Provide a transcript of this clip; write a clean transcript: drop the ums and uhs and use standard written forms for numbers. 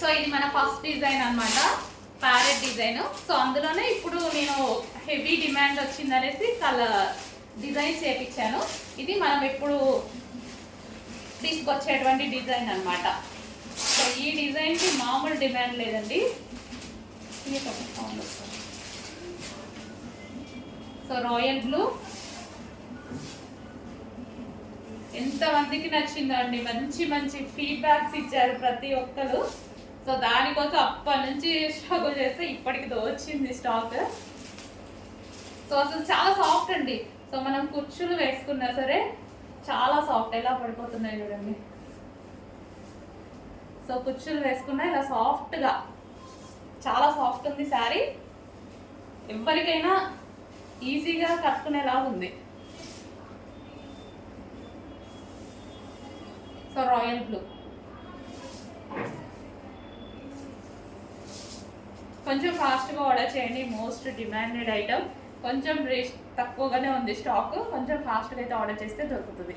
So ఇది మన first design అన్నమాట, ప్యారెట్ డిజైన్. సో అందులోనే ఇప్పుడు నేను హెవీ డిమాండ్ వచ్చిందనేసి కలర్ డిజైన్స్ చేయించాను. ఇది మనం ఇప్పుడు తీసుకొచ్చేటువంటి డిజైన్ అన్నమాట. సో ఈ డిజైన్కి మామూలు డిమాండ్ లేదండి. సో రాయల్ బ్లూ ఎంతమందికి నచ్చిందండి, మంచి మంచి ఫీడ్బ్యాక్స్ ఇచ్చారు ప్రతి ఒక్కరు. సో దానికోసం అప్పటి నుంచి స్ట్రగుల్ చేస్తే ఇప్పటికి వచ్చింది స్టాక్. సో అసలు చాలా సాఫ్ట్ అండి. సో మనం కుర్చీలు వేసుకున్నా సరే చాలా సాఫ్ట్, ఎలా పడిపోతున్నాయి చూడండి. సో కుర్చీలు వేసుకున్నా ఇలా సాఫ్ట్గా చాలా సాఫ్ట్ ఉంది శారీ. ఎవరికైనా ఈజీగా కట్టుకునేలాగా ఉంది. సో రాయల్ బ్లూ కొంచెం ఫాస్ట్గా ఆర్డర్ చేయండి, మోస్ట్ డిమాండెడ్ ఐటమ్. కొంచెం రేట్ తక్కువగానే ఉంది స్టాక్, కొంచెం ఫాస్ట్గా అయితే ఆర్డర్ చేస్తే దొరుకుతుంది.